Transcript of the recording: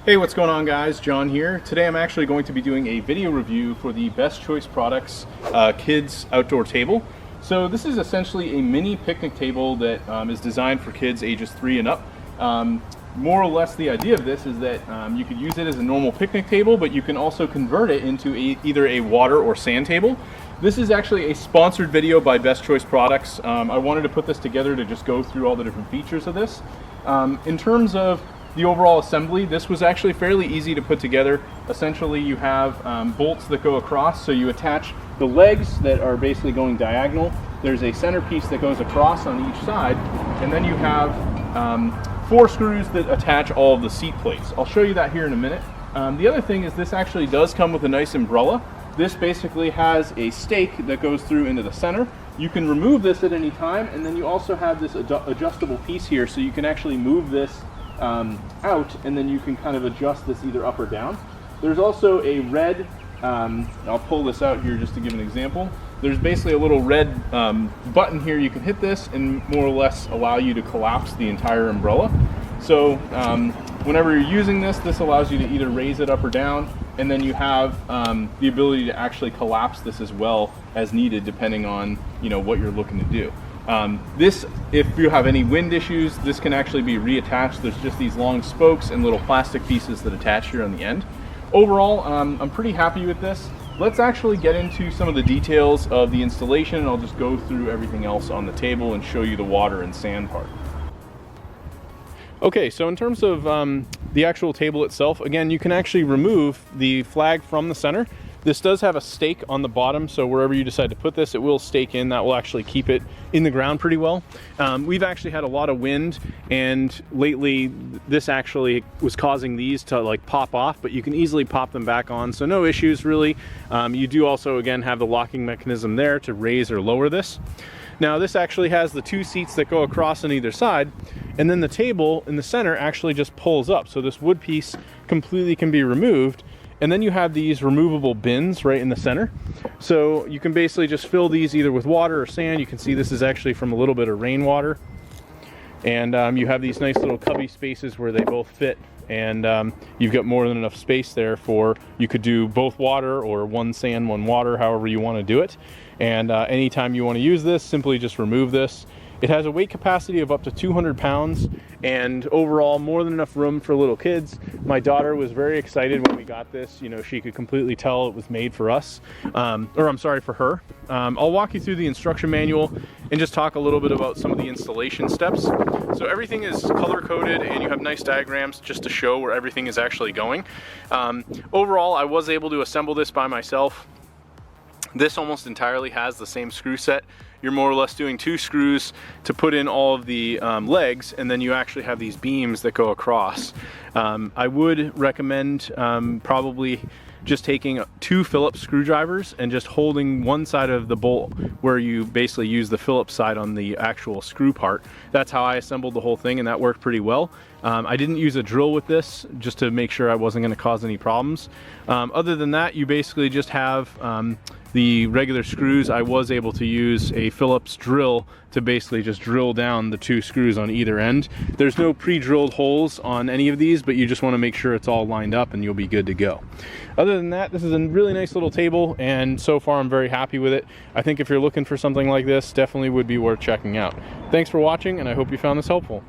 Hey, what's going on guys? John here. Today I'm actually going to be doing a video review for the Best Choice Products Kids Outdoor Table. So this is essentially a mini picnic table that is designed for kids ages 3 and up. More or less the idea of this is that you could use it as a normal picnic table, but you can also convert it into either a water or sand table. This is actually a sponsored video by Best Choice Products. I wanted to put this together to just go through all the different features of this. In terms of the overall assembly, this was actually fairly easy to put together. Essentially you have bolts that go across, so you attach the legs that are basically going diagonal. There's a centerpiece that goes across on each side, and then you have 4 screws that attach all of the seat plates. I'll show you that here in a minute. The other thing is this actually does come with a nice umbrella. This basically has a stake that goes through into the center. You can remove this at any time, and then you also have this adjustable piece here, so you can actually move this out, and then you can kind of adjust this either up or down. There's also a red, I'll pull this out here just to give an example. There's basically a little red button here. You can hit this and more or less allow you to collapse the entire umbrella. So whenever you're using this, this allows you to either raise it up or down, and then you have the ability to actually collapse this as well as needed, depending on what you're looking to do. This, if you have any wind issues, this can actually be reattached. There's just these long spokes and little plastic pieces that attach here on the end. Overall, I'm pretty happy with this. Let's actually get into some of the details of the installation, and I'll just go through everything else on the table and show you the water and sand part. Okay, so in terms of the actual table itself, again, you can actually remove the flag from the center. This does have a stake on the bottom, so wherever you decide to put this, it will stake in. That will actually keep it in the ground pretty well. We've actually had a lot of wind, and lately this actually was causing these to like pop off, but you can easily pop them back on, so no issues really. You do also, again, have the locking mechanism there to raise or lower this. Now this actually has the 2 seats that go across on either side, and then the table in the center actually just pulls up, so this wood piece completely can be removed. And then you have these removable bins right in the center. So you can basically just fill these either with water or sand. You can see this is actually from a little bit of rainwater. And you have these nice little cubby spaces where they both fit. And you've got more than enough space there for, you could do both water or 1 sand, 1 water, however you want to do it. And anytime you want to use this, simply just remove this. It has a weight capacity of up to 200 pounds, and overall more than enough room for little kids. My daughter was very excited when we got this. She could completely tell it was made for us, or I'm sorry, for her. I'll walk you through the instruction manual and just talk a little bit about some of the installation steps. So everything is color coded, and you have nice diagrams just to show where everything is actually going. Overall, I was able to assemble this by myself. This almost entirely has the same screw set. You're more or less doing 2 screws to put in all of the legs, and then you actually have these beams that go across. I would recommend probably just taking 2 Phillips screwdrivers and just holding one side of the bolt where you basically use the Phillips side on the actual screw part. That's how I assembled the whole thing, and that worked pretty well. I didn't use a drill with this just to make sure I wasn't going to cause any problems. Other than that, you basically just have the regular screws. I was able to use a Phillips drill to basically just drill down the 2 screws on either end. There's no pre-drilled holes on any of these, but you just want to make sure it's all lined up and you'll be good to go. Other than that, this is a really nice little table, and so far I'm very happy with it. I think if you're looking for something like this, definitely would be worth checking out. Thanks for watching, and I hope you found this helpful.